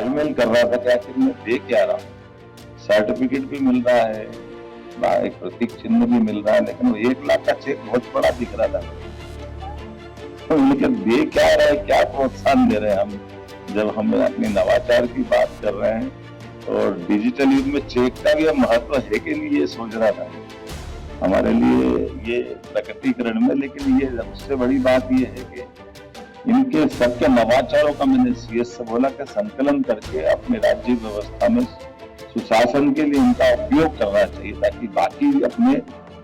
तालमेल कर रहा था कि आखिर मैं दे क्या रहा हूँ। सर्टिफिकेट भी मिल रहा है, एक प्रतीक चिन्ह भी मिल रहा है, लेकिन वो 1 लाख का चेक बहुत बड़ा दिख रहा था। तो लेकिन दे क्या रहे हैं, क्या प्रोत्साहन दे रहे हैं हम, जब हम अपने नवाचार की बात कर रहे हैं। और डिजिटल युग में चेक का भी महत्व है कि नहीं, ये सोच रहा था हमारे लिए ये प्रकटीकरण में। लेकिन ये सबसे बड़ी बात ये है कि इनके सबके नवाचारों का मैंने सीएस से बोला कि संकलन करके अपने राज्य व्यवस्था में सुशासन के लिए इनका उपयोग करना चाहिए, ताकि बाकी अपने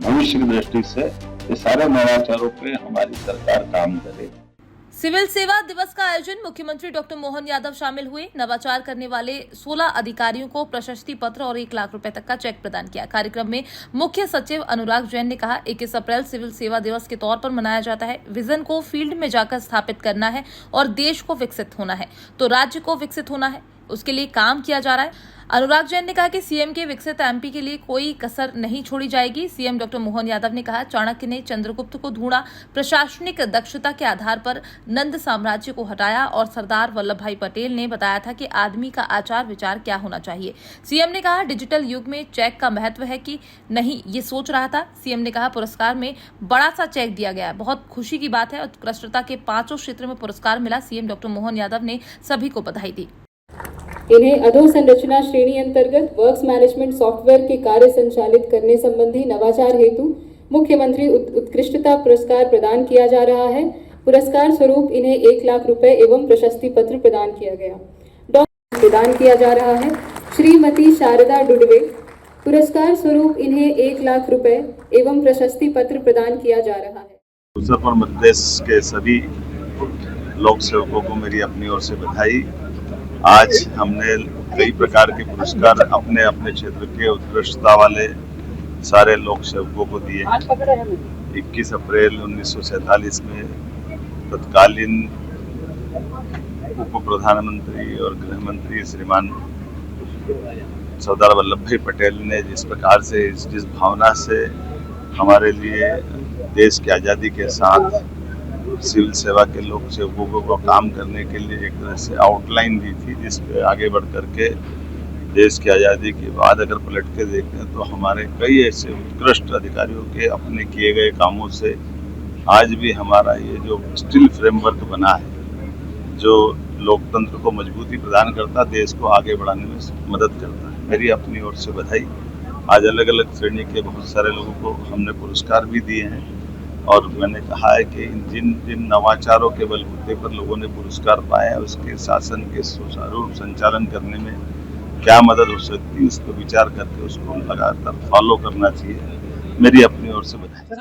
भविष्य की दृष्टि से ये सारे नवाचारों पे हमारी सरकार काम करे। सिविल सेवा दिवस का आयोजन मुख्यमंत्री डॉक्टर मोहन यादव शामिल हुए। नवाचार करने वाले 16 अधिकारियों को प्रशस्ति पत्र और 1 लाख रुपए तक का चेक प्रदान किया। कार्यक्रम में मुख्य सचिव अनुराग जैन ने कहा, 21 अप्रैल सिविल सेवा दिवस के तौर पर मनाया जाता है। विजन को फील्ड में जाकर स्थापित करना है और देश को विकसित होना है तो राज्य को विकसित होना है, उसके लिए काम किया जा रहा है। अनुराग जैन ने कहा कि सीएम के विकसित एमपी के लिए कोई कसर नहीं छोड़ी जाएगी। सीएम डॉक्टर मोहन यादव ने कहा, चाणक्य ने चंद्रगुप्त को ढूंढा, प्रशासनिक दक्षता के आधार पर नंद साम्राज्य को हटाया और सरदार वल्लभ भाई पटेल ने बताया था कि आदमी का आचार विचार क्या होना चाहिए। सीएम ने कहा, डिजिटल युग में चेक का महत्व है कि नहीं, ये सोच रहा था। सीएम ने कहा, पुरस्कार में बड़ा सा चेक दिया गया, बहुत खुशी की बात है। उत्कृष्टता के 5 क्षेत्र में पुरस्कार मिला। सीएम डॉक्टर मोहन यादव ने सभी को बधाई दी। इन्हें अधोसंरचना श्रेणी अंतर्गत वर्क्स मैनेजमेंट सॉफ्टवेयर के कार्य संचालित करने संबंधी नवाचार हेतु मुख्यमंत्री उत्कृष्टता पुरस्कार प्रदान किया जा रहा है। पुरस्कार स्वरूप इन्हें 1 लाख रुपए एवं प्रशस्ति पत्र प्रदान किया जा रहा है। श्रीमती शारदा डुडवे, पुरस्कार स्वरूप इन्हें 1 लाख रुपए एवं प्रशस्ति पत्र प्रदान किया जा रहा है। उत्तर पर मध्य प्रदेश के सभी लोक सेवकों को मेरी अपनी ओर से बधाई। आज हमने कई प्रकार के पुरस्कार अपने अपने क्षेत्र के उत्कृष्टता वाले सारे लोक सेवकों को दिए। 21 अप्रैल 1947 में तत्कालीन उप प्रधानमंत्री और गृह मंत्री श्रीमान सरदार वल्लभ भाई पटेल ने जिस प्रकार से, जिस भावना से हमारे लिए देश की आज़ादी के साथ सिविल सेवा के लोक सेवकों को काम करने के लिए एक तरह से आउटलाइन दी थी, जिस पे आगे बढ़ करके देश की आज़ादी के बाद अगर पलट के देखें तो हमारे कई ऐसे उत्कृष्ट अधिकारियों के अपने किए गए कामों से आज भी हमारा ये जो स्टील फ्रेमवर्क बना है, जो लोकतंत्र को मजबूती प्रदान करता, देश को आगे बढ़ाने में मदद करता है। मेरी अपनी ओर से बधाई। आज अलग अलग श्रेणी के बहुत सारे लोगों को हमने पुरस्कार भी दिए हैं और मैंने कहा है कि जिन नवाचारों के बलबूते पर लोगों ने पुरस्कार पाए हैं, उसके शासन के सुचारू संचालन करने में क्या मदद हो सकती है, उस पर विचार करके उसको लगातार फॉलो करना चाहिए। मेरी अपनी ओर से बधाई।